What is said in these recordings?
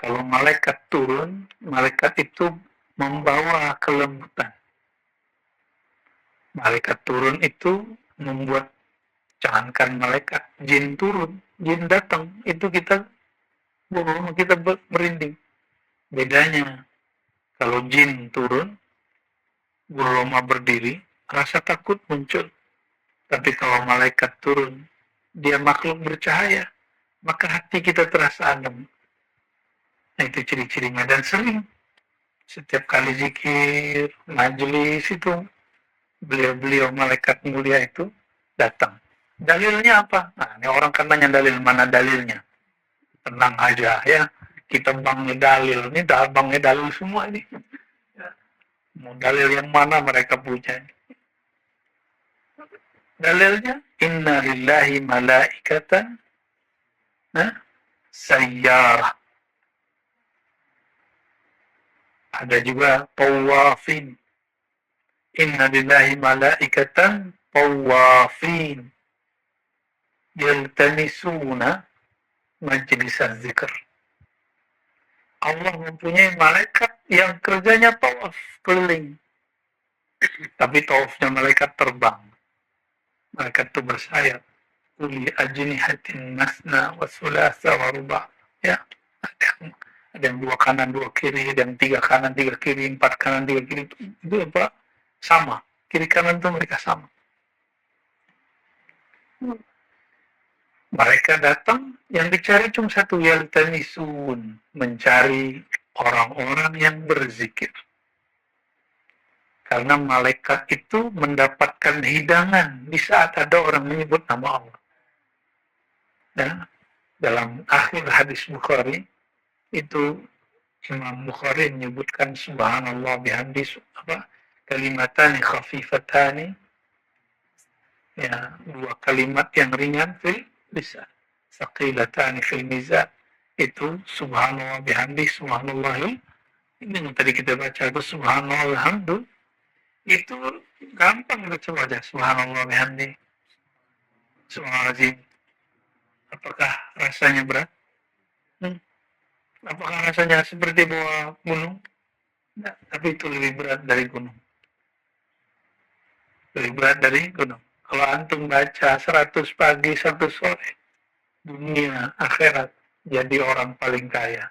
Kalau malaikat turun, malaikat itu membawa kelembutan. Malaikat turun itu membuat, jangankan malaikat, jin turun, jin datang, itu kita merinding. Bedanya, kalau jin turun, bulu roma berdiri, rasa takut muncul. Tapi kalau malaikat turun, dia makhluk bercahaya, maka hati kita terasa adem. Nah, itu ciri-cirinya. Dan sering, setiap kali zikir, majelis itu, beliau-beliau malaikat mulia itu datang. Dalilnya apa? Nah, ini orang kan nanya dalil, mana dalilnya? Tenang aja ya, kita bangnya dalil. Ini bangnya dalil semua ini. Mau dalil yang mana mereka punya? Dalilnya, inna lillahi malaikatan sayyarah. Ada juga tawafin. Inna lillahi malaikatan tawafin. Yaltamisuna majlis zikr. Allah mempunyai malaikat yang kerjanya tawaf keliling. Tapi tawafnya malaikat terbang. Malaikat itu bersayap. Uli ajnihatin masna wa sulasa wa ruba. Ya, ada yang dua kanan dua kiri, ada yang tiga kanan tiga kiri, empat kanan tiga kiri. Itu apa? Sama. Kiri kanan itu mereka sama. Mereka datang, yang dicari cuma satu, yaltamisun, mencari orang-orang yang berzikir. Karena malaikat itu mendapatkan hidangan di saat ada orang menyebut nama Allah. Dan dalam akhir hadis Bukhari, itu Imam Bukhari menyebutkan subhanallah bihamdi kalimatani khafifatani, ya, dua kalimat yang ringan fil lisan, saqilatani fil mizan, itu subhanallah bihamdi, subhanallah. Ini yang tadi kita baca, itu subhanallah alhamdulillah, itu gampang baca aja, subhanallah bihamdi, subhanallah. Apakah rasanya berat? Apakah rasanya seperti bawa gunung? Nah, tapi itu lebih berat dari gunung. Lebih berat dari gunung. Kalau antum baca 100 pagi, 100 sore, dunia, akhirat, jadi orang paling kaya.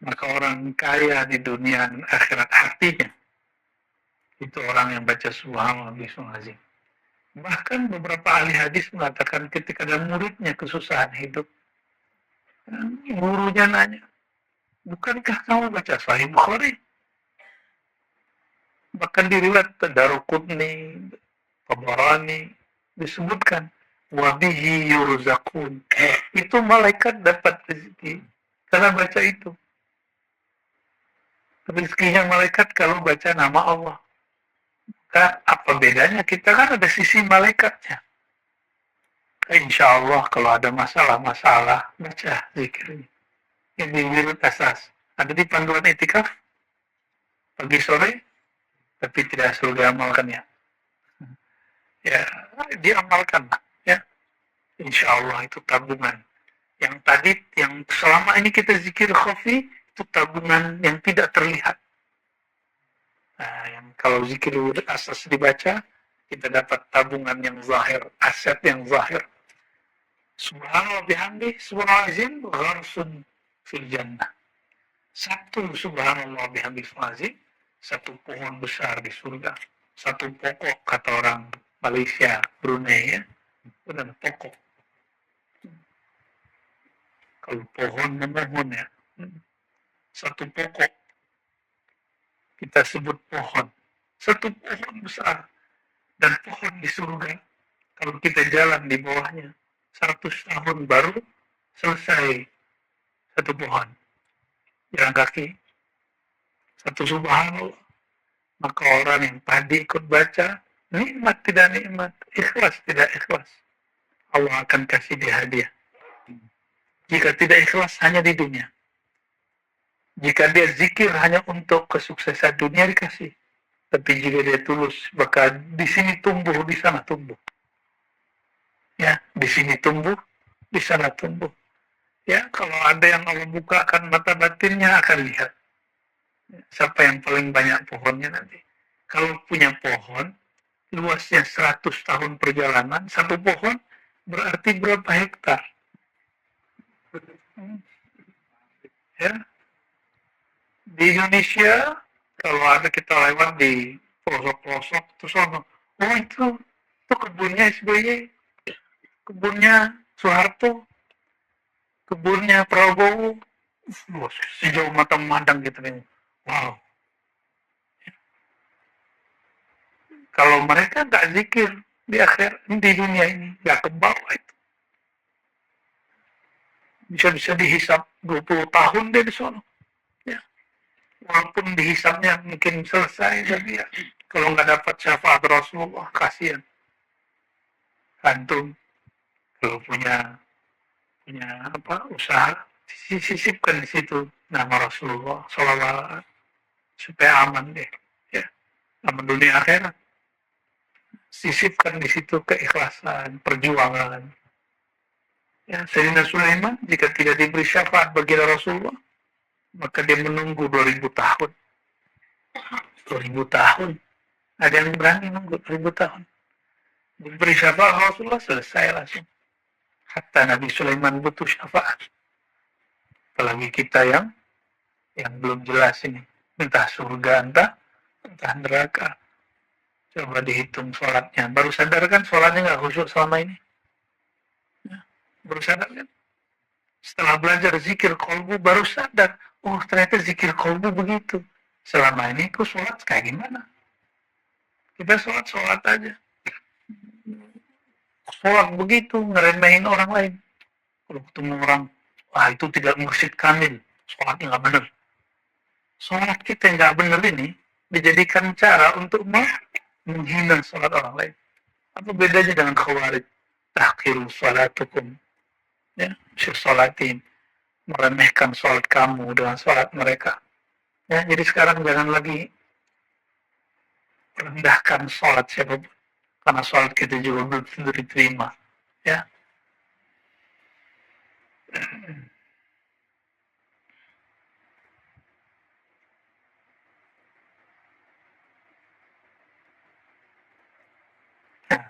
Maka orang kaya di dunia dan akhirat hatinya, itu orang yang baca subhanallah bismillahirrahmanirrahim. Bahkan beberapa ahli hadis mengatakan ketika ada muridnya kesusahan hidup, gurunya nanya, bukankah kamu baca Sahih Bukhari? Bahkan diriwayat Daruqutni, Tabarani disebutkan wabihi yurzaqun. Itu malaikat dapat rezeki karena baca itu. Rezekinya malaikat kalau baca nama Allah. Apa bedanya? Kita kan ada sisi malaikatnya. Insya Allah kalau ada masalah-masalah, baca zikirnya. Ini wirid asas. Ada di panduan itikaf pagi sore, tapi tidak selalu diamalkan ya. Ya, diamalkan ya. Insya Allah itu tabungan. Yang tadi, yang selama ini kita zikir khafi, itu tabungan yang tidak terlihat. Nah, yang kalau zikir asas dibaca, kita dapat tabungan yang zahir, aset yang zahir. Subhanallah bihamdi, subhanallah gharsun fil jannah. Satu subhanallah bihamdi subhanallah, satu pohon besar di surga. Satu pokok, kata orang Malaysia, Brunei ya, benar pokok. Kalau pohon memohon ya, satu pokok kita sebut pohon, satu pohon besar, dan pohon di surga kalau kita jalan di bawahnya 100 tahun baru selesai satu pohon, jalan kaki satu subhanallah. Maka orang yang tadi ikut baca, nikmat tidak nikmat, ikhlas tidak ikhlas, Allah akan kasih dia hadiah. Jika tidak ikhlas hanya di dunia, jika dia zikir hanya untuk kesuksesan dunia dikasih. Tapi jika dia tulus, maka di sini tumbuh, di sana tumbuh. Ya, di sini tumbuh, di sana tumbuh. Ya, kalau ada yang Allah bukakan mata batinnya akan lihat siapa yang paling banyak pohonnya nanti. Kalau punya pohon, luasnya 100 tahun perjalanan, satu pohon berarti berapa hektar? Ya, di Indonesia kalau ada kita lewat di pelosok-pelosok terus orang, oh itu kebunnya SBY, kebunnya Soeharto, kebunnya Prabowo, sejauh mata memandang gitu nih. Wow, kalau mereka nggak zikir di akhir di dunia ini nggak ke bawah itu, bisa-bisa dihisap 20 tahun deh di sana. Ya, walaupun dihisapnya mungkin selesai, tapi ya kalau nggak dapat syafaat Rasulullah kasihan, kantung. Kalau punya apa usaha, sisipkan di situ nama Rasulullah Sallallahu supaya aman deh, ya, aman dunia akhirat. Sisipkan di situ keikhlasan, perjuangan. Ya, Sayyidina Sulaiman jika tidak diberi syafaat bagi Rasulullah, maka dia menunggu 2000 tahun. 2000 tahun. Ada yang berani nunggu 2000 tahun. Diberi syafaat Rasulullah, selesai langsung. Hatta Nabi Sulaiman butuh syafaat. Apalagi kita yang belum jelas ini. Entah surga, entah neraka. Coba dihitung sholatnya. Baru sadar kan sholatnya nggak khusyuk selama ini? Ya, baru sadar kan? Setelah belajar zikir kolbu baru sadar, oh ternyata zikir kolbu begitu. Selama ini aku sholat kayak gimana? Kita sholat aja. Sholat begitu, ngeremehin orang lain. Kalau ketemu orang, wah itu tidak mursyid kamil, sholatnya nggak benar. Sholat kita yang nggak benar ini dijadikan cara untuk menghina sholat orang lain. Apa bedanya dengan khawarij? Tahqiru sholatukum. Ya, syolatin. Meremehkan sholat kamu dengan sholat mereka. Ya, jadi sekarang jangan lagi rendahkan sholat siapapun. Karena sholat kita juga belum tentu diterima. Ya. Nah,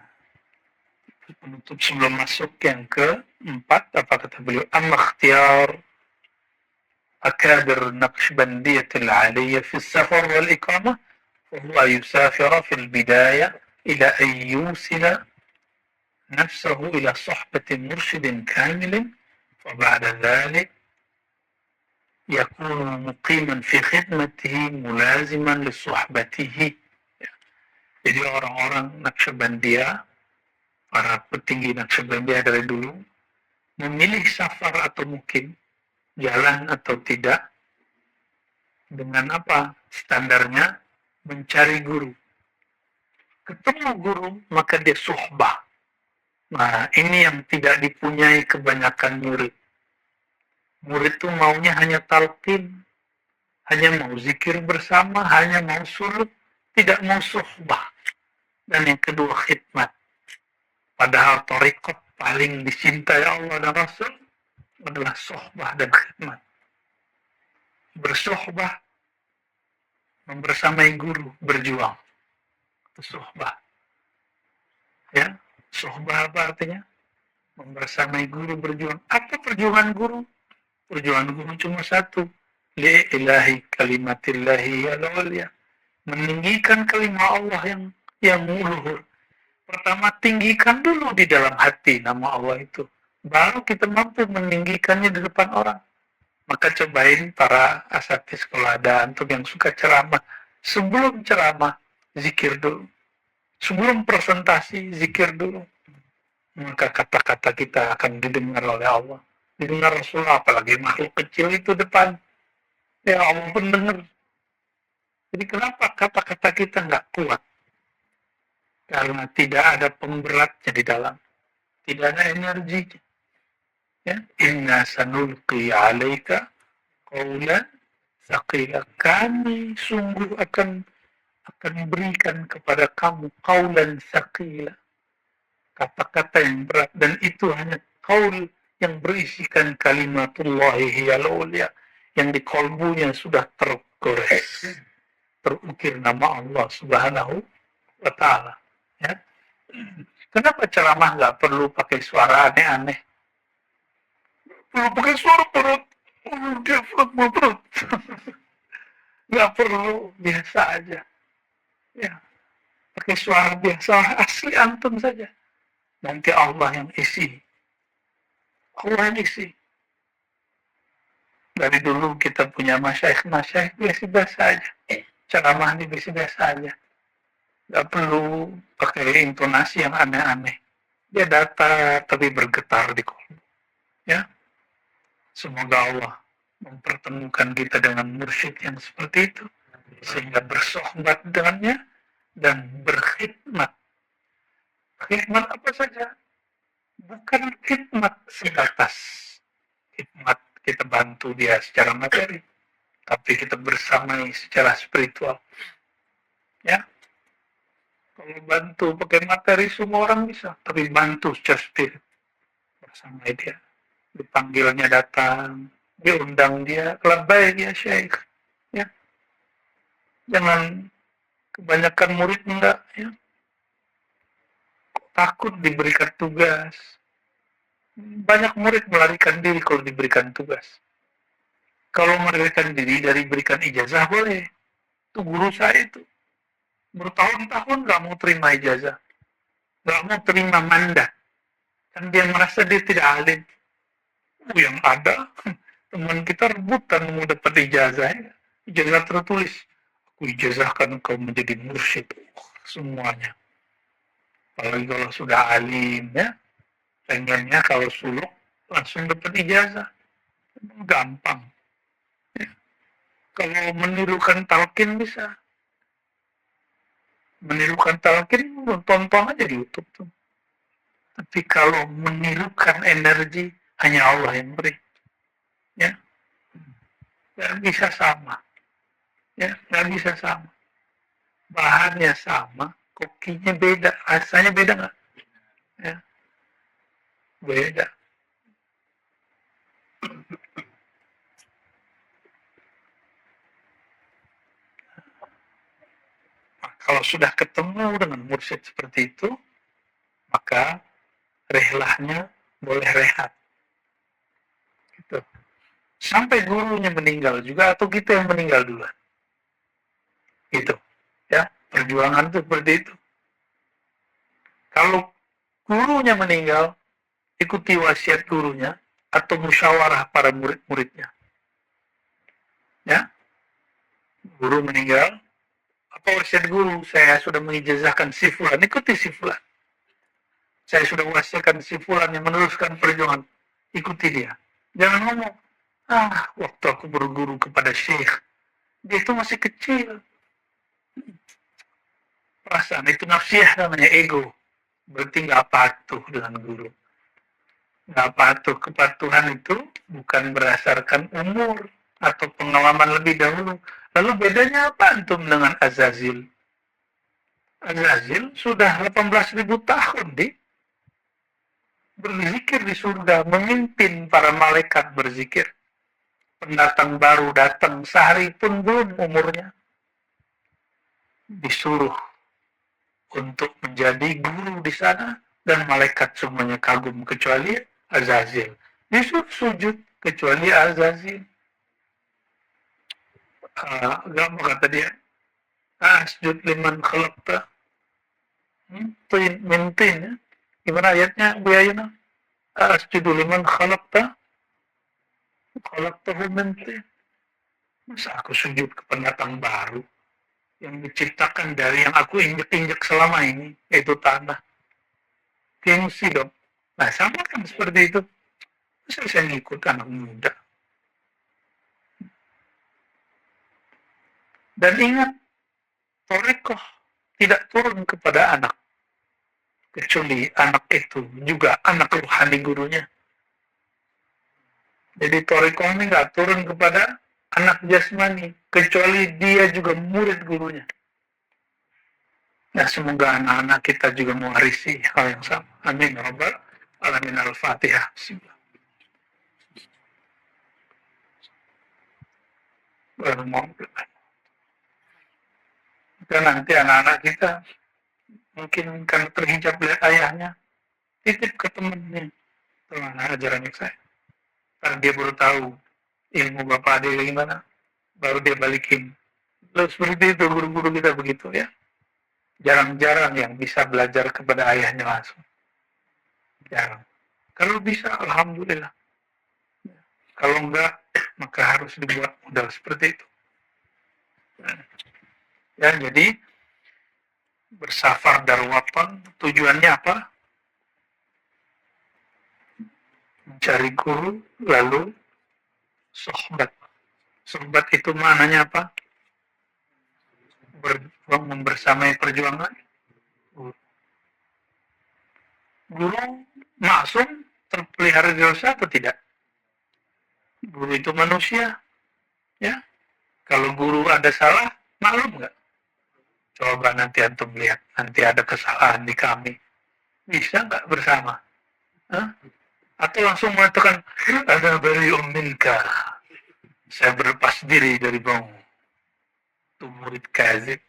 penutup sebelum masuk yang keempat, apa kata beliau? Amma ikhtiyar أكابر النقشبندية العالية في السفر والإقامة وهو أن يسافر في البداية إلى أن يوصل نفسه إلى صحبة مرشد كامل وبعد ذلك يكون مقيما في خدمته ملازما لصحبته. Jadi orang-orang Naqsyabandiyah, para petinggi Naqsyabandiyah dari dulu, memilih safar atau mukim, jalan atau tidak, dengan apa? Standarnya mencari guru. Ketemu guru, maka dia suhbah. Nah, ini yang tidak dipunyai kebanyakan murid. Murid itu maunya hanya talqin, hanya mau zikir bersama, hanya mau suluk, tidak mau suhbah. Dan yang kedua, khidmat. Padahal thariqat paling dicintai Allah dan Rasul adalah suhbah dan khidmat. Bersuhbah, membersamai guru, berjuang. Itu suhbah. Ya, suhbah apa artinya? Membersamai guru, berjuang. Apa perjuangan guru? Perjuangan guru cuma satu. Li ilahi kalimatillahi al-ulya. Meninggikan kalimat Allah yang luhur. Pertama, tinggikan dulu di dalam hati nama Allah itu. Baru kita mampu meninggikannya di depan orang. Maka cobain para asatidz kalau ada antum yang suka ceramah. Sebelum ceramah, zikir dulu. Sebelum presentasi, zikir dulu. Maka kata-kata kita akan didengar oleh Allah. Didengar Rasulullah, apalagi makhluk kecil itu depan. Ya Allah pendengar. Jadi kenapa kata-kata kita nggak kuat? Karena tidak ada pemberatnya di dalam. Tidak ada energi. Ya. Inna sanulqi alaika qawlan thaqila. Kami sungguh akan berikan kepada kamu qawlan thaqila. Kata-kata yang berat. Dan itu hanya qaul yang berisikan kalimatullahi hiyal ulia, yang di kolbunya sudah tergores, terukir nama Allah Subhanahu wa Ta'ala. Ya. Kenapa ceramah nggak perlu pakai suara aneh-aneh? Perlu pakai suara perut, dia perut. Nggak perlu, biasa aja. Ya, pakai suara biasa, asli antum saja. Nanti Allah yang isi. Allah yang isi. Dari dulu kita punya masyaikh biasa-biasa aja. Ceramah ini biasa-biasa aja. Nggak perlu pakai intonasi yang aneh-aneh. Dia datar tapi bergetar di kolbu. Ya, semoga Allah mempertemukan kita dengan mursyid yang seperti itu, sehingga bersohbat dengannya dan berkhidmat. Khidmat apa saja? Bukan khidmat sebatas khidmat kita bantu dia secara materi, tapi kita bersamai secara spiritual. Ya, kalau bantu pakai materi semua orang bisa, tapi bantu secara spirit bersamai dia. Dipanggilnya datang, diundang dia, labbaik ya syekh. Ya, jangan kebanyakan murid enggak, ya. Takut diberikan tugas. Banyak murid melarikan diri kalau diberikan tugas. Kalau melarikan diri dari berikan ijazah boleh. Itu guru saya itu. Bertahun-tahun gak mau terima ijazah. Gak mau terima mandat. Kan dia merasa dia tidak alim. Yang ada, teman kita rebutan mau dapat ijazah. Ijazah tertulis. Aku ijazahkan kau menjadi mursyid. Semuanya. Apalagi kalau sudah alim, ya. Pengennya kalau suluk langsung dapat ijazah. Gampang. Ya. Kalau menirukan talqin bisa. Menirukan talqin tonton aja di YouTube tuh. Tapi kalau menirukan energi hanya Allah yang beri. Ya. Nggak bisa sama. Ya, nggak bisa sama. Bahannya sama, kokinya beda, rasanya beda nggak? Ya. Beda. Nah, kalau sudah ketemu dengan mursyid seperti itu, maka rehlahnya boleh rehat. Gitu. Sampai gurunya meninggal juga atau kita yang meninggal duluan. Gitu. Ya, perjuangan itu seperti itu. Kalau gurunya meninggal, ikuti wasiat gurunya atau musyawarah para murid-muridnya. Ya, guru meninggal, apa wasiat guru? Saya sudah mengijazahkan si fulan, ikuti si fulan. Saya sudah wasiatkan si fulan yang meneruskan perjuangan, ikuti dia. Jangan ngomong, waktu aku berguru kepada syekh, dia itu masih kecil. Perasaan itu nafsiyah namanya ego. Berarti nggak patuh dengan guru. Nggak patuh. Kepatuhan itu bukan berdasarkan umur atau pengalaman lebih dahulu. Lalu bedanya apa antum dengan Azazil? Azazil sudah 18.000 tahun berzikir di surga, memimpin para malaikat berzikir. Pendatang baru datang sehari pun belum umurnya, disuruh untuk menjadi guru di sana, dan malaikat semuanya kagum kecuali Azazil. Disuruh sujud kecuali Azazil. Gak mau kata dia, asjud liman khalaqta mintin, ya. Gimana ayatnya Bu Ayana? Asjudu liman khalaqtahu mintin. Masa aku sujud ke pendatang baru yang diciptakan dari yang aku injek-injek selama ini, yaitu tanah. Gengsi dong. Nah, sama kan seperti itu. Masa saya ngikut anak muda? Dan ingat, Torekoh tidak turun kepada anak. Kecuali anak itu juga anak rohani gurunya. Jadi Torekoh ini nggak turun kepada anak jasmani, kecuali dia juga murid gurunya. Nah, semoga anak-anak kita juga mewarisi hal yang sama. Amin. Rabbal alamin. Al-Fatihah. Bismillah. baru mau belajar. Dan nanti anak-anak kita mungkin karena terhijab oleh ayahnya, titip ke temennya, teman ajaran saya. Karena dia baru tahu ilmu bapak dia gimana, baru dia balikin. Lalu seperti itu guru-guru kita begitu ya. Jarang-jarang yang bisa belajar kepada ayahnya langsung. Jarang. Kalau bisa, alhamdulillah. Kalau enggak, maka harus dibuat modal seperti itu. Ya, jadi bersafar darwatan tujuannya apa? Mencari guru, lalu sohbat. Sohbat itu maknanya apa? Membersamai perjuangan. Guru maksum terpelihara dosa atau tidak? Guru itu manusia, ya. Kalau guru ada salah, maklum nggak? Coba nanti antum lihat, nanti ada kesalahan di kami, bisa nggak bersama? Hah? Atau langsung mengatakan ada bari'um minka, saya berlepas diri dari bau. Itu murid kazib.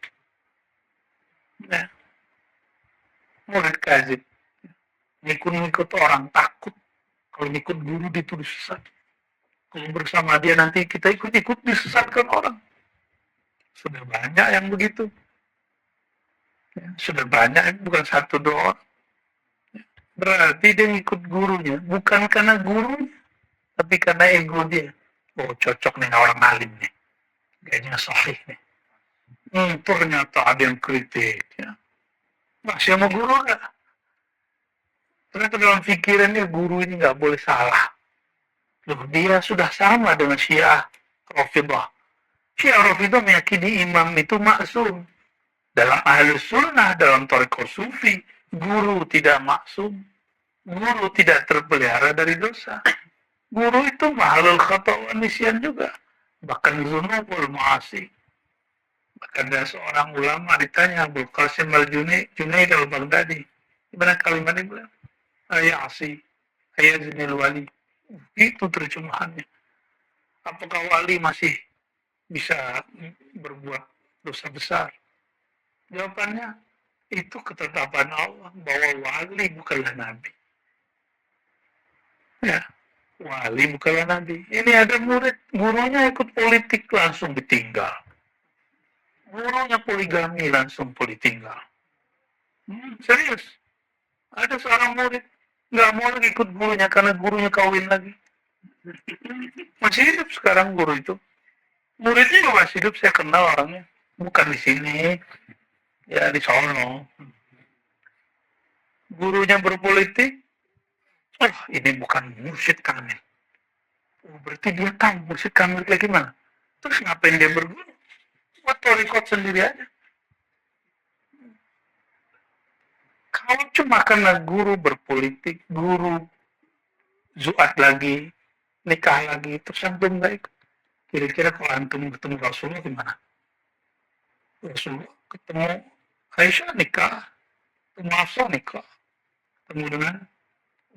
Ya. Murid kazib. Ngikut orang takut. Kalau ngikut guru dituduh sesat. Kalau bersama dia nanti kita ikut-ikut disesatkan orang. Sudah banyak yang begitu. Ya, sudah banyak, bukan satu dua orang. Ya. Berarti dia ngikut gurunya, bukan karena gurunya, tapi karena ego dia. Oh cocok nih orang alim nih. Kayaknya sahih nih. Ternyata ada yang kritik. Ya. Masih sama guru nggak? Ternyata dalam pikirannya guru ini nggak boleh salah. Loh, dia sudah sama dengan Syiah Rafidhah. Syiah Rafidhah meyakini imam itu maksum. Dalam Ahlus Sunnah, dalam Thariqah Sufi, guru tidak maksum. Guru tidak terpelihara dari dosa. Guru itu mahalul khata' wa nisyan juga. Bahkan zunubul ma'asi. Bahkan ada seorang ulama ditanya, Abul Qasim al-Junaid al-Baghdadi. Gimana kalimatnya bilang? Ayasi, ayazinil wali. Itu terjemahannya. Apakah wali masih bisa berbuat dosa besar? Jawabannya, itu ketetapan Allah bahwa wali bukanlah nabi. Ya, wali bukanlah nabi. Ini ada murid, gurunya ikut politik langsung ditinggal. Gurunya poligami langsung ditinggal. Serius. Ada seorang murid nggak mau lagi ikut gurunya karena gurunya kawin lagi. Masih hidup sekarang guru itu. Muridnya juga masih hidup, saya kenal orangnya. Bukan di sini, ya di Solo. Gurunya berpolitik, ini bukan mursyid kamil. Oh, berarti dia tahu mursyid kamil kayak gimana. Terus ngapain dia berguru? Buat thariqat sendiri aja. Kalau cuma karena guru berpolitik, guru zuat lagi, nikah lagi, terus antum nggak ikut. Kira-kira kalau antum ketemu Rasulullah gimana? Rasulullah ketemu Aisyah nikah, ketemu Hafsah nikah, ketemu dengan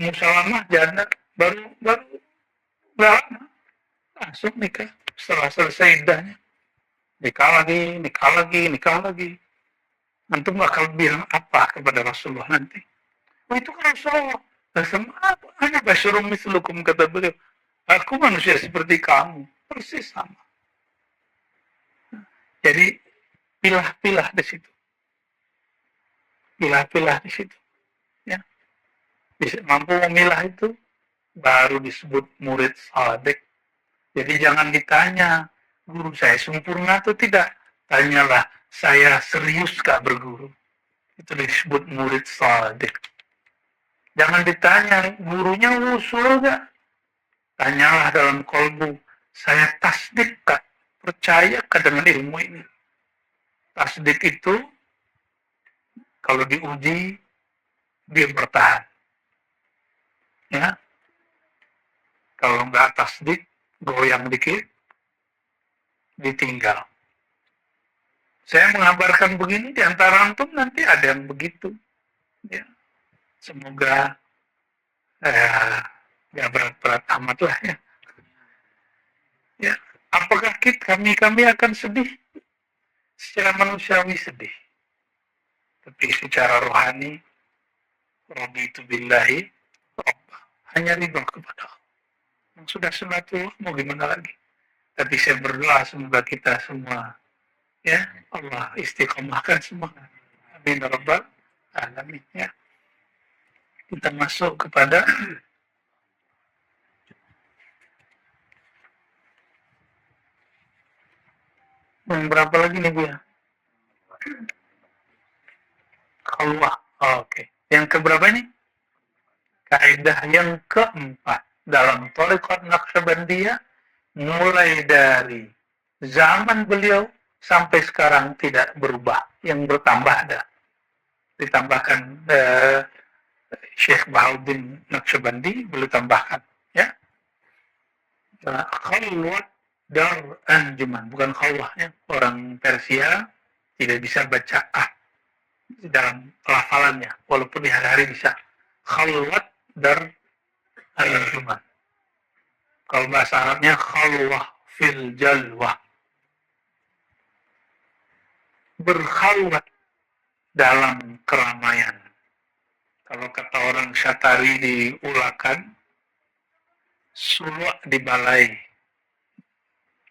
Ummu Salamah janda, baru nggak lama langsung nikah. Setelah selesai iddahnya, nikah lagi. Antum bakal bilang apa kepada Rasulullah nanti? Oh itu kan Rasulullah. Sama apa? Hanya basyarum mislukum, kata beliau. Aku manusia seperti kamu. Persis sama. Jadi pilah-pilah di situ. Pilah-pilah di situ. Ya. Mampu memilah itu baru disebut murid shadiq. Jadi jangan ditanya, guru saya sempurna atau tidak. Tanyalah, saya serius gak berguru. Itu disebut murid shadiq. Jangan ditanya, gurunya usul gak? Tanyalah dalam kolbu, saya tasdik gak? Percaya gak dengan ilmu ini? Tasdik itu, kalau diuji, dia bertahan. Ya, kalau nggak tasdik, goyang dikit, ditinggal. Saya mengabarkan begini, di antara antum nanti ada yang begitu. Ya. Semoga nggak berat-berat amat lah ya. Ya, apakah sakit, kami akan sedih. Secara manusiawi sedih. Tapi secara rohani, raditu billahi, hanya ridho kepada Allah. Yang sudah sunatullah, mau gimana lagi? Tapi saya berdoa semoga kita semua, ya Allah istiqomahkan semua. Amin rabbal alamin. Ya. Kita masuk kepada yang berapa lagi nih Bu ya? Khalwah. Oke. Yang keberapa nih? Kaidah yang keempat dalam Thariqat Naqsyabandiyah, mulai dari zaman beliau sampai sekarang tidak berubah, yang bertambah ada. Ditambahkan Syekh Bahauddin Naqsyabandi, beliau tambahkan, ya. Khalwat dar anjuman, bukan khalwah, ya. Orang Persia tidak bisa baca dalam pelafalannya, walaupun di hari-hari bisa. Khalwat dar anjuman. Kalau bahasa Arabnya khalwah fil jalwah. Berkhalwat dalam keramaian. Kalau kata orang Syatari diulakan, suluk di balai,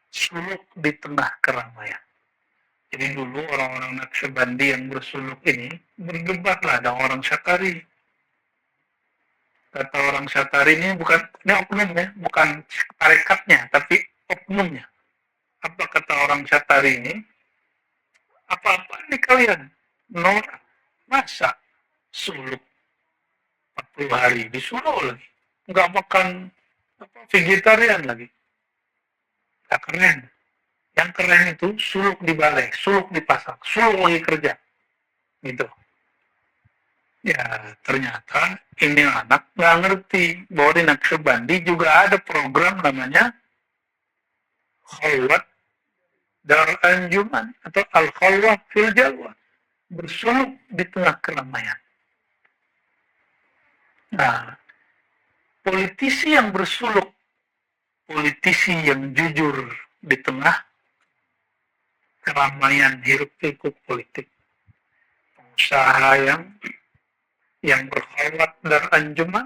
suluk di tengah keramaian. Jadi dulu orang-orang Naqsyabandi yang bersuluk ini berdebatlah dengan orang Syatari. Kata orang Syatari ini bukan, ini oknumnya, bukan tarikatnya, tapi oknumnya. Apa kata orang Syatari ini? Apa-apa nih kalian? Norak, masa suluk 40 hari disuruh lagi? Nggak makan vegetarian lagi? Nggak keren. Yang keren itu suluk di balai, suluk di pasar, suluk lagi kerja. Gitu. Ya, ternyata ini anak nggak ngerti bahwa di Naqsyabandi juga ada program namanya Khalwat Dar Anjuman atau Al-Khalwah fil Jalwah, bersuluk di tengah keramaian. Nah, politisi yang bersuluk, politisi yang jujur di tengah keramaian hiruk-pikuk politik, pengusaha yang berkhalwat dan anjuman,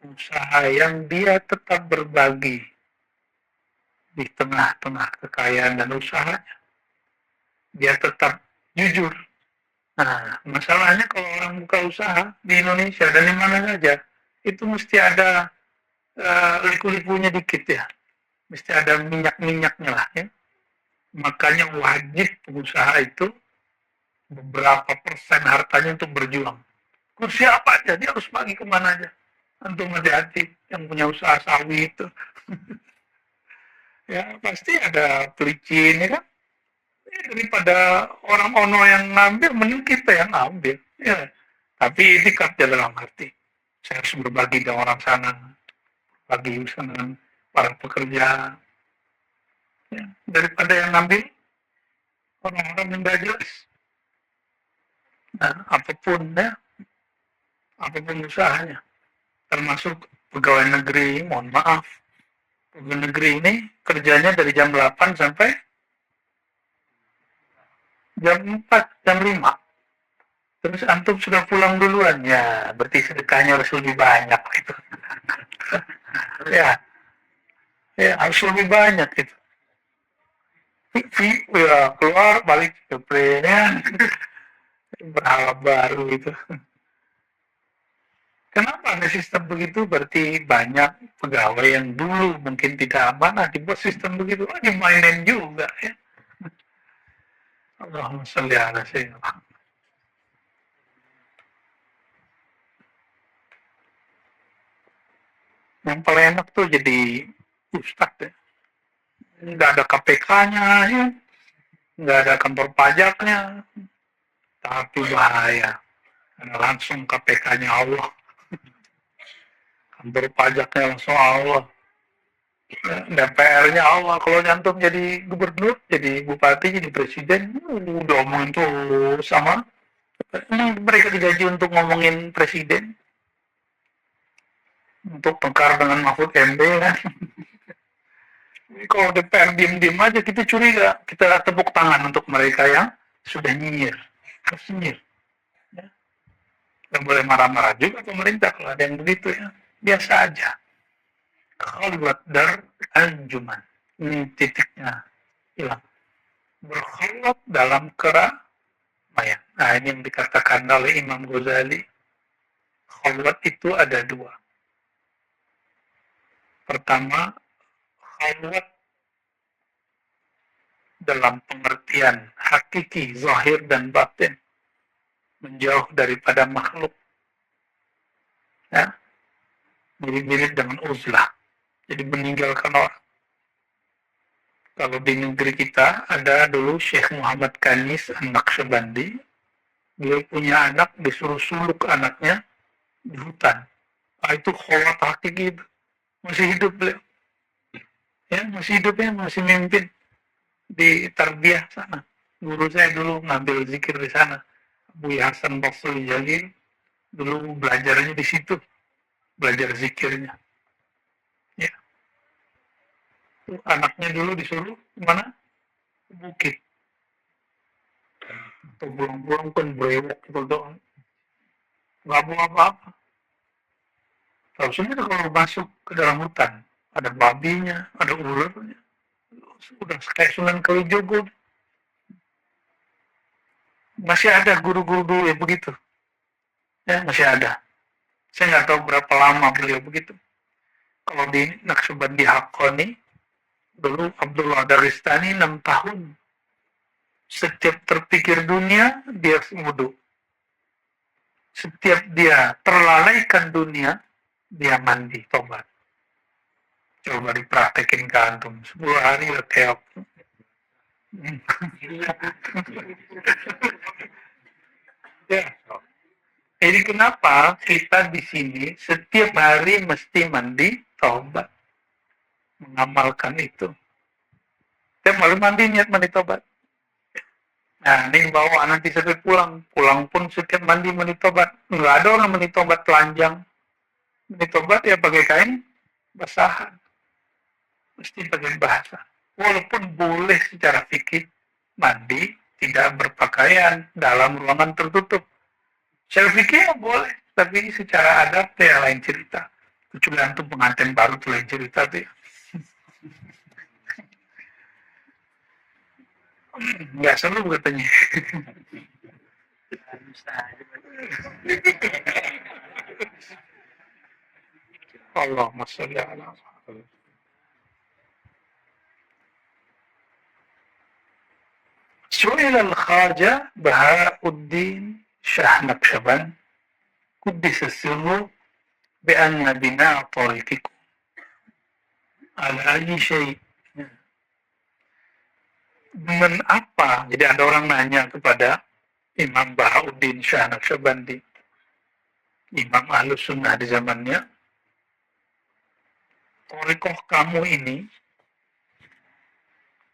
usaha yang dia tetap berbagi di tengah-tengah kekayaan dan usahanya. Dia tetap jujur. Nah, masalahnya kalau orang buka usaha di Indonesia dan di mana saja, itu mesti ada liku-likunya dikit ya. Mesti ada minyak-minyaknya lah ya. Makanya wajib pengusaha itu beberapa persen hartanya untuk berjuang. Kursi apa aja, dia harus bagi kemana aja. Antum hati-hati yang punya usaha sawi itu. Ya pasti ada pelicin ya kan. Ya, daripada orang ono yang ngambil, mending kita yang ambil. Ya. Tapi itikad dalam arti saya harus berbagi dengan orang sana, bagi usaha dengan para pekerja. Ya. Daripada yang ngambil orang-orang yang nggak jelas. Nah, apapun usahanya, termasuk pegawai negeri, mohon maaf, pegawai negeri ini kerjanya dari jam 8 sampai jam 4, jam 5. Terus antum sudah pulang duluan, ya berarti sedekahnya harus lebih banyak gitu. ya harus lebih banyak gitu. Ya, keluar balik ke plan, berhala baru itu. Kenapa ada sistem begitu? Berarti banyak pegawai yang dulu mungkin tidak amanah dibuat sistem begitu, dimainin juga ya. Allahumma sholli ala sayyidina. Yang paling enak tuh jadi ustadz ya. Nggak ada KPK-nya ya, nggak ada kantor pajaknya, tapi bahaya. Karena langsung KPK-nya Allah. Kantor pajaknya langsung Allah. DPR-nya Allah. Kalau nyantum jadi gubernur, jadi bupati, jadi presiden, udah omongin tuh sama. Mereka digaji untuk ngomongin presiden. Untuk tengkar dengan Mahfud MD kan. Jadi kalau DPR diem-diem aja kita curiga, kita tepuk tangan untuk mereka yang sudah nyinyir, harus nyinyir. Ya. Gak boleh marah-marah juga pemerintah kalau ada yang begitu ya, biasa aja. Khalwat dar anjuman, ini titiknya hilang. Berkhalwat dalam keramaian. Nah ini yang dikatakan oleh Imam Ghazali. Khalwat itu ada dua. Pertama, khalwat dalam pengertian hakiki, zahir dan batin, menjauh daripada makhluk, ya, mirip-mirip dengan uzlah, jadi meninggalkan orang. Kalau di negeri kita ada dulu Syekh Muhammad Kanis An-Naqsyabandi, beliau punya anak, disuruh suluk anaknya di hutan. Nah, itu khalwat hakiki, itu masih hidup beliau, ya, masih hidupnya, masih mimpin di tarbiyah sana. Guru saya dulu ngambil zikir di sana, Abu Hasan Basri Jalil, dulu belajarnya di situ, belajar zikirnya. Ya, anaknya dulu disuruh kemana? Bukit. Atau pulang-pulang kan brewok gitu doang. Nggak mau apa-apa. Harusnya kalau masuk ke dalam hutan, ada babinya, ada ularnya. Udah kayak Sunan Kalijogo. Masih ada guru-guru dulu yang begitu. Ya, masih ada. Saya nggak tahu berapa lama beliau begitu. Kalau di Naqsyabandi Haqqani, dulu Abdullah Daristani 6 tahun. Setiap terpikir dunia, dia wudhu. Setiap dia terlalaikan dunia, dia mandi, tobat. Coba dipraktekin ke antum. 10 hari udah keok. Ya. Jadi kenapa kita di sini setiap hari mesti mandi, tobat. Mengamalkan itu. Setiap hari mandi, niat mandi, tobat. Nah, ini bawa nanti sampai pulang. Pulang pun setiap mandi tobat. Enggak ada orang mandi tobat telanjang. Mandi tobat ya pakai kain basahan. Mesti pakai bahasa. Walaupun boleh secara fikih mandi tidak berpakaian dalam ruangan tertutup. Secara fikih ya boleh, tapi secara adat ya lain cerita. Kecuali antum pengantin baru tuh lain cerita tuh. Nggak seru katanya. Allahumma sholli ala Muhammad. Su'ila al-Khaja Bahauddin Shah Naqsyaband Quddisa sirru bi'anna bina tariqikum ala ayyi syai'. Dengan apa? Jadi ada orang nanya kepada Imam Bahauddin Shah Naqsyabandi, Imam Ahlus Sunnah di zamannya, thariqah kamu ini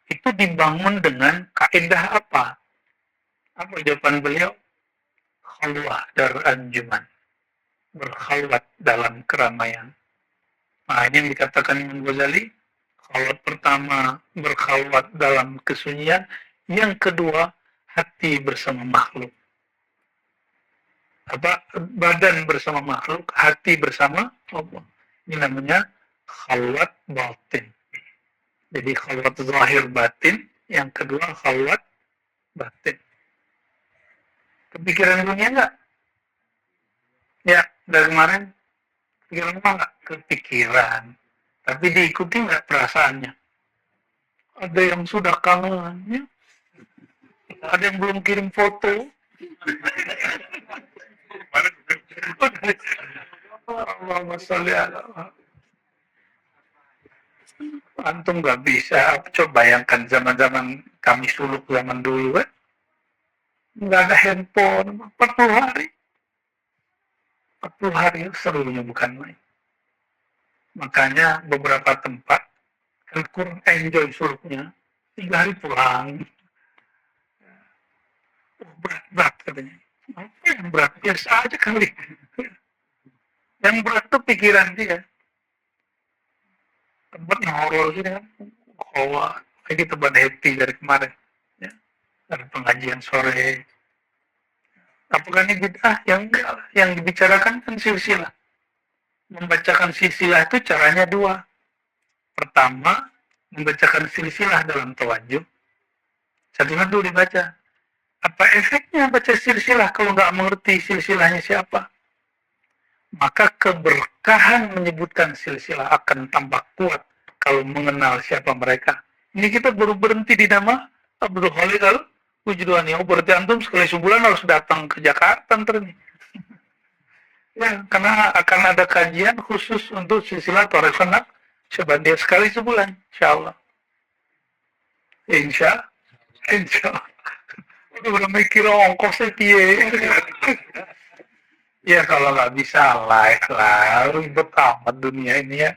itu dibangun dengan kaidah apa? Apa jawaban beliau? Khalwah dar anjuman, berkhalwat dalam keramaian. Nah ini yang dikatakan Imam Ghazali, khalwat pertama berkhalwat dalam kesunyian, yang kedua hati bersama makhluk. Apa? Badan bersama makhluk, hati bersama Allah. Ini namanya khalwat batin. Jadi khalwat zahir batin, yang kedua khalwat batin. Kepikiran dunia enggak? Ya, dari kemarin pikiran apa enggak? Kepikiran. Tapi diikuti enggak perasaannya? Ada yang sudah kangen, ya? Ada yang belum kirim foto. Allahumma sholli ala antum nggak bisa. Coba bayangkan zaman-zaman kami suluk zaman dulu kan, nggak ada handphone, 40 hari. 40 hari serunya bukan main. Makanya beberapa tempat kan kurang enjoy suluknya, 3 hari pulang. Oh, berat-berat katanya. Apa yang berat? Biasa aja kali. Yang berat tuh pikiran dia. Tempat yang horor sih kan, Bahwa kita buat happy dari kemarin. Ya. Dari pengajian sore. Apakah ini bid'ah? Yang enggak. Yang dibicarakan kan silsilah. Membacakan silsilah itu caranya dua. Pertama, membacakan silsilah dalam tawajuh. Satu-satu dibaca. Apa efeknya baca silsilah kalau nggak mengerti silsilahnya siapa? Maka keberkahan menyebutkan silsilah akan tambah kuat kalau mengenal siapa mereka. Ini kita baru berhenti di nama Abdul Khalid Al-Wujudwani. Oh, berarti antum sekali sebulan harus datang ke Jakarta ntar nih. Ya, karena akan ada kajian khusus untuk silsilah Thariqah Syabandiyah sekali sebulan, insya Allah. Insya Allah. Udah mikir ongkosnya piye. Ya kalau nggak bisa live lah, ribet amat dunia ini ya.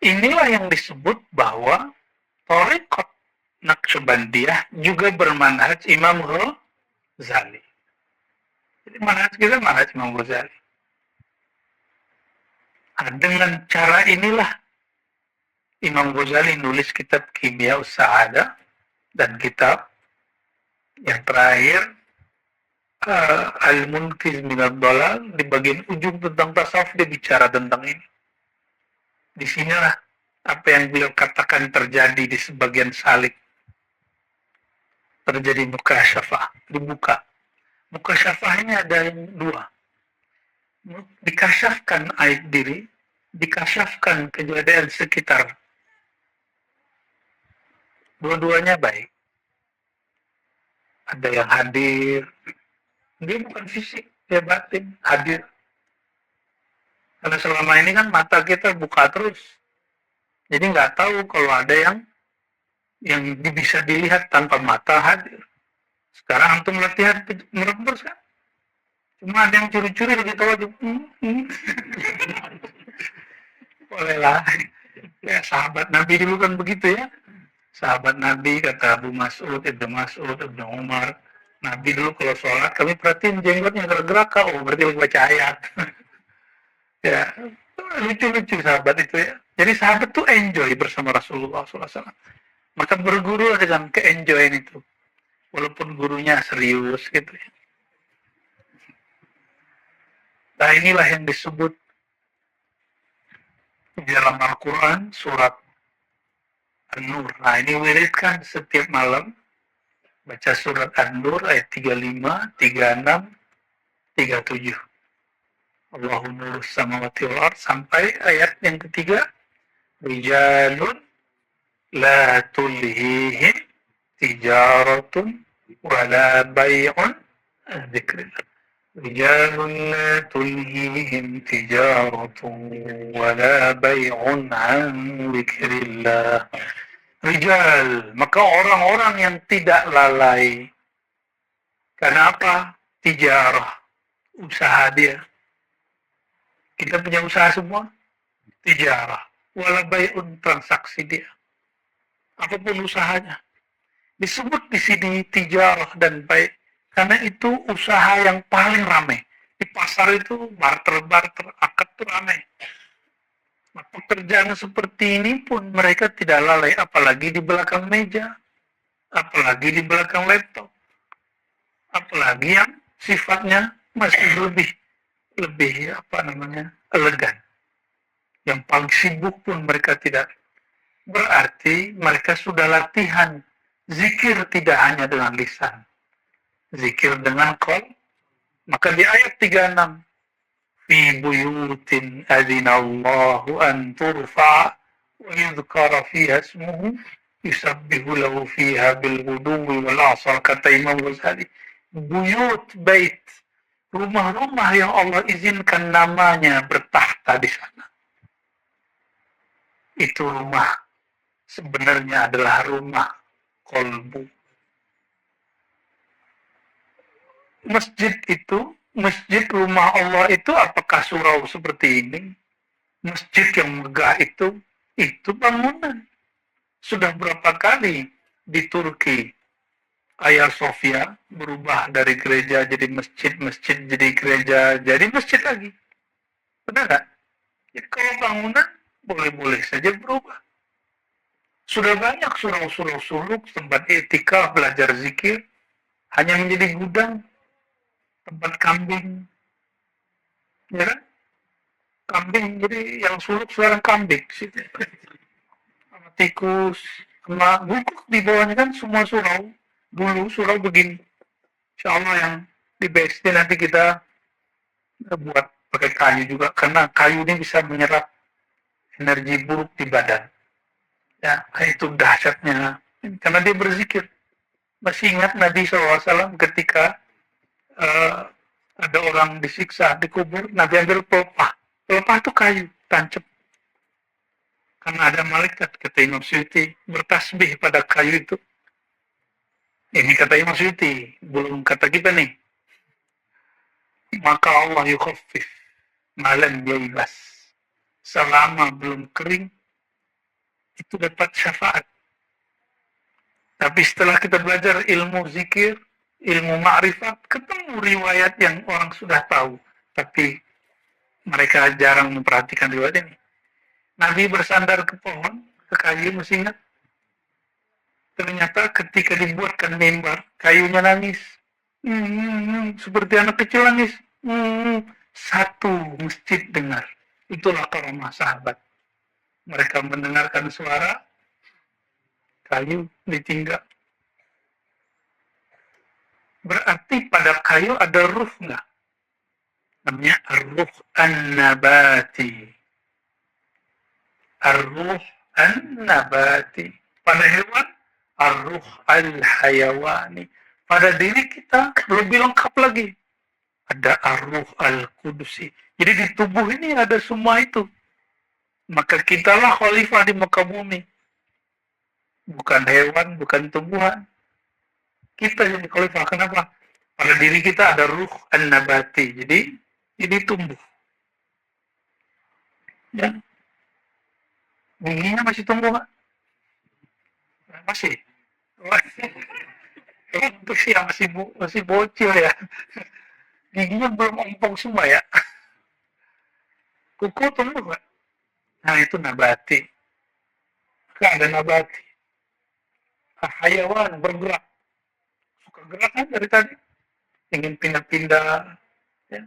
Inilah yang disebut bahwa Thariqah Naqsyabandiyah juga bermanhaj Imam Ghazali. Jadi manhaj kita manhaj Imam Ghazali. Nah, dengan cara inilah Imam Ghazali nulis kitab Kimia Sa'adah dan kitab yang terakhir Al-Munqiz Minad Dhalal. Di bagian ujung tentang tasawuf dia bicara tentang ini. Di sinilah apa yang beliau katakan terjadi di sebagian salik. Terjadi mukasyafah, dibuka. Mukasyafahnya ada yang dua. Dikasyafkan aib diri, dikasyafkan kejadian sekitar. Dua-duanya baik. Ada yang hadir, dia bukan fisik, dia batin, hadir. Karena selama ini kan mata kita buka terus. Jadi nggak tahu kalau ada yang bisa dilihat tanpa mata hadir. Sekarang antum latihan merebus kan? Cuma ada yang curi-curi lagi tahu aja. Boleh lah. Ya sahabat Nabi dulu kan begitu ya. Sahabat Nabi kata Abu Mas'ud, Ibnu Umar. Nabi dulu kalau sholat kami perhatiin jenggotnya gerak-gerak, oh berarti lagi baca ayat. Ya, lucu-lucu sahabat itu ya. Jadi sahabat tuh enjoy bersama Rasulullah SAW. Maka berguru dengan ke-enjoyan itu. Walaupun gurunya serius gitu ya. Nah inilah yang disebut di dalam Al-Quran surat An-Nur. Nah ini wiridkan setiap malam. Baca surat An-Nur ayat 35, 36, 37. Allahu nurus samawati wal ard sampai ayat yang ketiga. Rijalun la tulhihim tijaratun wala bay'un dzikrillah. Rijalun la tulhihim tijaratun wala bay'un an dzikrillah. Rijal, maka orang-orang yang tidak lalai. Karena apa? Tijarah, usaha dia. Kita punya usaha semua, tijarah. Wala bay'un, transaksi dia. Apapun usahanya. Disebut di sini tijarah dan baik. Karena itu usaha yang paling ramai. Di pasar itu barter-barter, akad itu ramai. Nah, pekerjaan seperti ini pun mereka tidak lalai. Apalagi di belakang meja. Apalagi di belakang laptop. Apalagi yang sifatnya masih lebih elegan. Yang paling sibuk pun mereka tidak. Berarti mereka sudah latihan zikir tidak hanya dengan lisan. Zikir dengan qalb. Maka di ayat 36. Fi buyutin adzinallahu an turfa wa yudhkara fiha ismuhu yusabbihu lahu fiha bil ghuduwi wal asal, kata Imam Ghazali. Buyut, bait, rumah-rumah yang Allah izinkan namanya bertahta di sana. Itu rumah sebenarnya adalah rumah kolbu. Masjid rumah Allah itu apakah surau seperti ini? Masjid yang megah itu bangunan. Sudah berapa kali di Turki Hagia Sophia berubah dari gereja jadi masjid, masjid jadi gereja, jadi masjid lagi. Benar nggak? Jadi kalau bangunan boleh-boleh saja berubah. Sudah banyak surau-surau suluk, tempat etika, belajar zikir, hanya menjadi gudang, tempat kambing, ya kan? Kambing, jadi yang suluk sekarang kambing, sama tikus, sama guguk di bawahnya kan semua surau. Dulu surau begini. Insya Allah yang di BSD nanti kita buat pakai kayu juga, karena kayu ini bisa menyerap energi buruk di badan. Ya, itu dahsyatnya. Karena dia berzikir. Masih ingat Nabi SAW ketika ada orang disiksa, dikubur, Nabi ambil pelepah. Pelepah itu kayu, tancap. Karena ada malaikat, kata Imam Suyuti, bertasbih pada kayu itu. Ini kata Imam Suyuti, belum kata kita nih. Maka Allah yukhaffif malam yaibas. Selama belum kering, itu dapat syafaat. Tapi setelah kita belajar ilmu zikir, ilmu ma'rifat, ketemu riwayat yang orang sudah tahu. Tapi mereka jarang memperhatikan riwayat ini. Nabi bersandar ke pohon, ke kayu, masih ingat? Ternyata ketika dibuatkan mimbar, kayunya nangis. Seperti anak kecil nangis. Satu masjid dengar. Itulah karamah sahabat. Mereka mendengarkan suara, kayu ditinggal. Berarti pada kayu ada ruh nggak? Namanya ar-ruh an-nabati. Ar-ruh an-nabati. Pada hewan, ar-ruh al-hayawani. Pada diri kita lebih lengkap lagi. Ada ar-ruh al-kudusi. Jadi di tubuh ini ada semua itu. Maka kitalah khalifah di muka bumi. Bukan hewan, bukan tumbuhan. Kita jadi khalifah. Kenapa? Pada diri kita ada ruh an-nabati. Jadi ini tumbuh. Ya. Giginya masih tumbuh nggak? Masih. Untuk sih masih bocil ya. Giginya belum ompong semua ya. Kuku tumbuh nggak? Nah itu nabati. Maka ada nabati. Hayawan bergerak. Suka gerak kan dari tadi. Ingin pindah-pindah. Ya.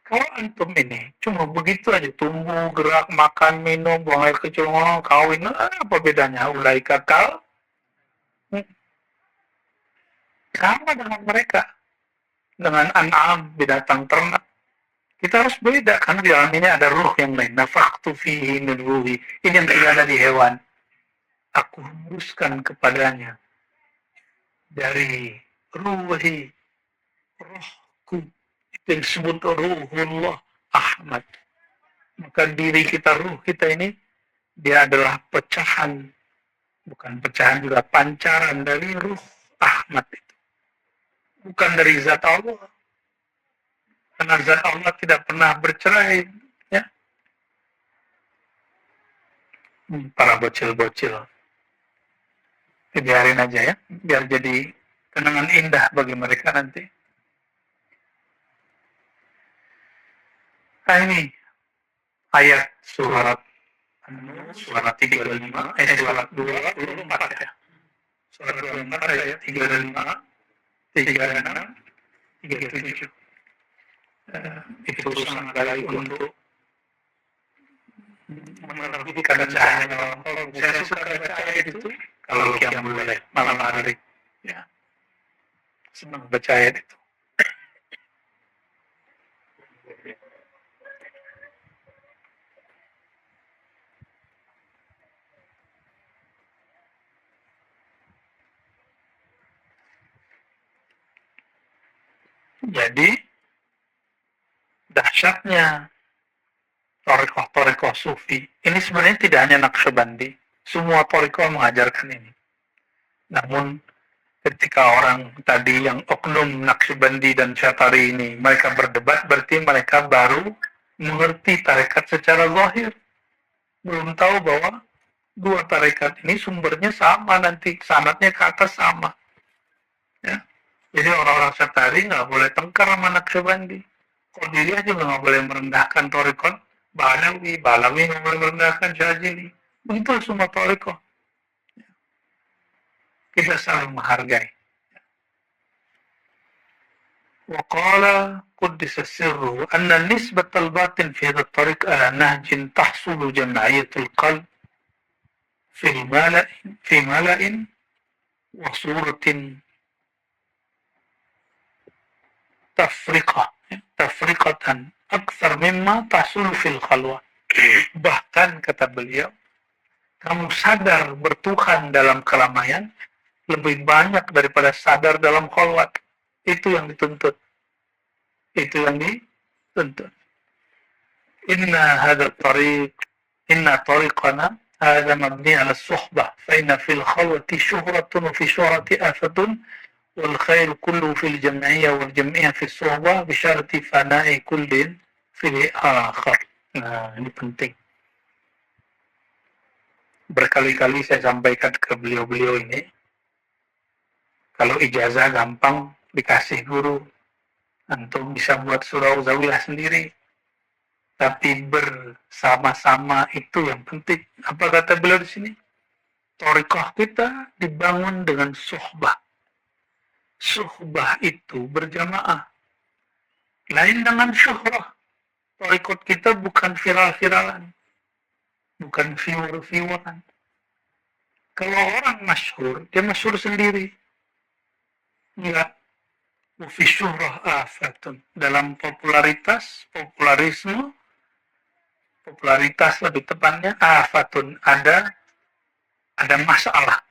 Kalau antum ini cuma begitu aja, tumbuh, gerak, makan, minum, buang air kecil, kawin, apa bedanya? Ulai kakal sama dengan mereka, dengan an'am, binatang ternak. Kita harus beda, karena di dalam ini ada ruh yang lain. Nafakhtu fihi min ruhi. Ini yang tidak ada di hewan. Aku hembuskan kepadanya dari ruhi, rohku. Itu yang disebut ruhullah Ahmad. Maka diri kita, ruh kita ini, dia adalah pecahan, bukan pecahan juga, pancaran dari ruh Ahmad itu. Bukan dari zat Allah. Karena zat Allah tidak pernah bercerai. Ya. Para bocil-bocil. Biarin aja ya, biar jadi kenangan indah bagi mereka nanti. Nah ini ayat surat 35, surat 24 ya. Surat 24 ayat 35, 36, 37. Itu sangat baik untuk menerbitkan cahaya dalam kolom. Saya suka baca ayat itu kalau qiyamul lail malam hari. Ya. Senang baca ayat itu. Jadi dahsyatnya torekoh-torekoh sufi ini sebenarnya tidak hanya Naqsyabandi, semua torekoh mengajarkan ini. Namun ketika orang tadi yang oknum Naqsyabandi dan Syatari ini mereka berdebat, berarti mereka baru mengerti tarekat secara zahir, belum tahu bahwa dua tarekat ini sumbernya sama, nanti sanadnya ke atas sama. Ya. Jadi orang-orang Satari nggak boleh tengkar sama Naqsyabandi. Qadiriyah juga nggak boleh merendahkan Thariqat Balawi, Balawi nggak boleh merendahkan Syadzili. Begitu semua Thariqat. Kita saling menghargai. وقال قدس سره أن النسبة الباطن في هذا الطريق على نهج تحصل جمعية القلب في ملأ وصورة تفرقة أكثر مما تحصل في الخلوة. Bahkan kata beliau, kamu sadar bertuhan dalam keramaian lebih banyak daripada sadar dalam khalwat. Itu yang dituntut. Itu yang dituntut. Inna tariqana هذا مبني على الصحبة فإن في الخلوة شهرة وفي شهرة آفة والخير كله في الجمعية والجمعية في الصحبة بشرط فناء كل في الآخر. Nah, ini penting. Berkali-kali saya sampaikan ke beliau-beliau ini, kalau ijazah gampang dikasih guru, antum bisa buat surau zawilah sendiri. Tapi bersama-sama itu yang penting. Apa kata beliau di sini? Thariqah kita dibangun dengan suhbah. Suhbah itu berjamaah. Lain dengan syuhrah. Thariqat kita bukan viral-viralan. Bukan viewer-vieweran. Kalau orang masyhur, dia masyhur sendiri. Enggak. Fi syuhrah afatun. Dalam popularitas lebih tepatnya afatun, ada masalah.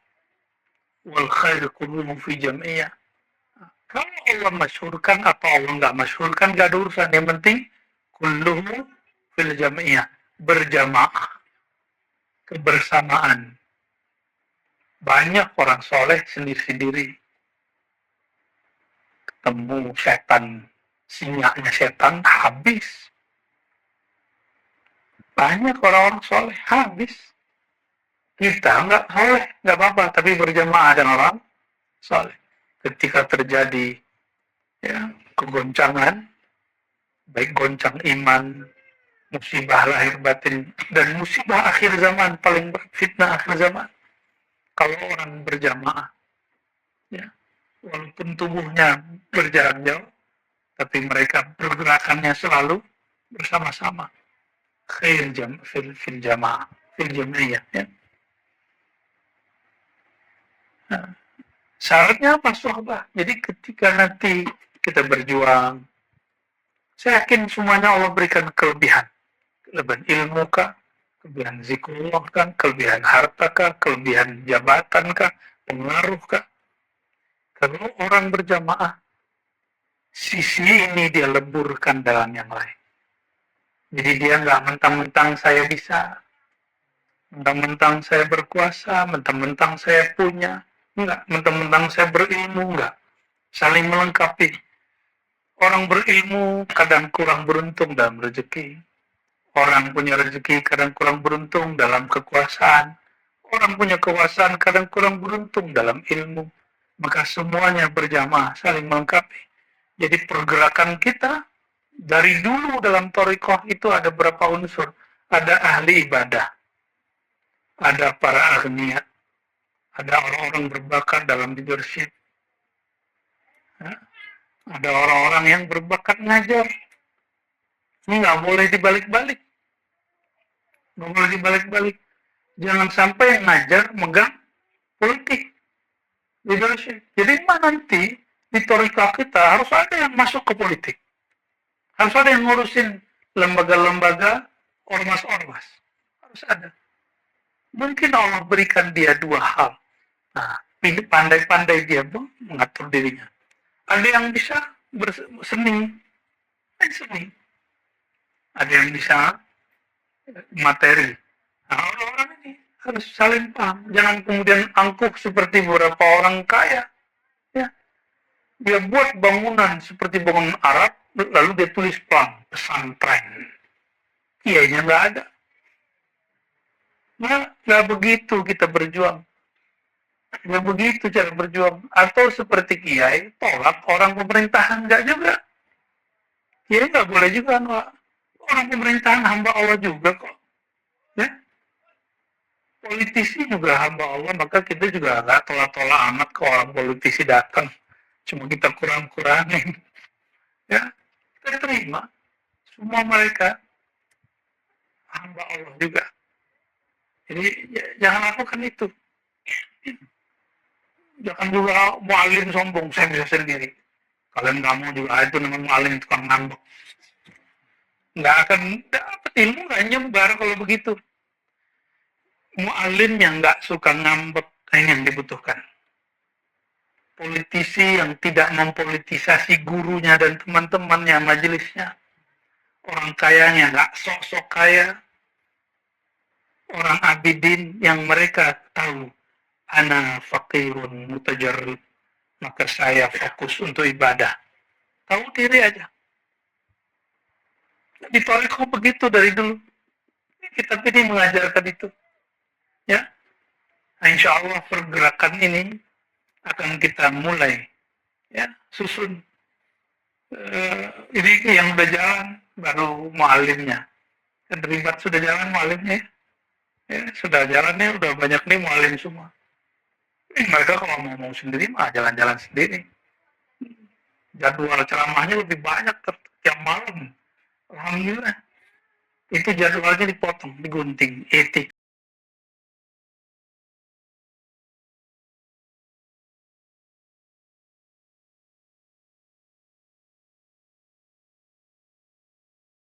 Wal khair kulluhu fi jam'iyah. Kalau Allah masyhurkan atau Allah enggak masyhurkan enggak ada urusan, yang penting kulluhu fil jam'iyah, berjamaah, kebersamaan. Banyak orang soleh sendiri-sendiri. Ketemu setan, sinyaknya setan habis. Banyak orang-orang soleh habis. Kita nggak soleh, nggak apa-apa, tapi berjamaah dengan orang soleh. Ketika terjadi kegoncangan, baik goncang iman, musibah lahir batin, dan musibah akhir zaman, paling fitnah akhir zaman, kalau orang berjamaah, walaupun tubuhnya berjarak jauh, tapi mereka pergerakannya selalu bersama-sama. Khair fil jamaah, fil jam'iyah. Syaratnya apa? Suhbah. Jadi ketika nanti kita berjuang, saya yakin semuanya Allah berikan kelebihan. Kelebihan ilmu kah? Kelebihan zikrullah kah? Kelebihan harta kah? Kelebihan jabatan kah? Pengaruh kah? Kalau orang berjamaah, sisi ini dia leburkan dalam yang lain. Jadi dia nggak mentang-mentang saya bisa, mentang-mentang saya berkuasa, mentang-mentang saya punya, enggak, mentang-mentang saya berilmu, enggak. Saling melengkapi. Orang berilmu kadang kurang beruntung dalam rezeki. Orang punya rezeki kadang kurang beruntung dalam kekuasaan. Orang punya kekuasaan kadang kurang beruntung dalam ilmu. Maka semuanya berjamaah, saling melengkapi. Jadi pergerakan kita dari dulu dalam thariqah itu ada berapa unsur? Ada ahli ibadah, ada para agniya, ada orang-orang berbakat dalam leadership, ada orang-orang yang berbakat ngajar. Ini nggak boleh dibalik-balik. Nggak boleh dibalik-balik. Jangan sampai yang ngajar megang politik, leadership. Jadi nanti di thariqah kita harus ada yang masuk ke politik. Harus ada yang ngurusin lembaga-lembaga, ormas-ormas. Harus ada. Mungkin Allah berikan dia dua hal. Nah, ini pandai-pandai dia mengatur dirinya. Ada yang bisa berseni. Ada yang bisa materi. Nah, orang-orang ini harus saling paham. Jangan kemudian angkuh seperti beberapa orang kaya. Ya. Dia buat bangunan seperti bangunan Arab, lalu dia tulis pesantren. Kiainya nggak ada. Nggak begitu kita berjuang. Ya begitu cara berjuang. Atau seperti kiai, tolak orang pemerintahan, enggak juga. Kiai nggak boleh juga nolak. Orang pemerintahan hamba Allah juga kok. Ya, politisi juga hamba Allah, maka kita juga nggak tolak-tolak amat ke orang politisi datang. Cuma kita kurang-kurangin. Ya, kita terima. Semua mereka hamba Allah juga. Jadi jangan lakukan itu. Jangan juga mualim sombong, saya bisa sendiri. Kalian kamu juga itu namanya mualim tukang ngambek. Nggak akan dapat ilmu, nggak nyebar kalau begitu. Mualim yang nggak suka ngambek, ini yang dibutuhkan. Politisi yang tidak mempolitisasi gurunya dan teman-temannya, majelisnya. Orang kayanya nggak sok-sok kaya. Orang abidin yang mereka tahu ana fakirun mutajarrid, maka saya fokus untuk ibadah. Tahu diri aja. Di Toriko begitu dari dulu. Kita ini mengajarkan itu. Ya, nah, insya Allah pergerakan ini akan kita mulai. Ya, susun. Ini yang udah jalan baru mualimnya. Kan terlibat sudah jalan mualimnya. Ya, sudah jalannya udah banyak nih mualim semua. Mereka kalau mau sendiri mah jalan-jalan sendiri. Jadwal ceramahnya lebih banyak tiap malam. Alhamdulillah. Itu jadwalnya dipotong, digunting, etik,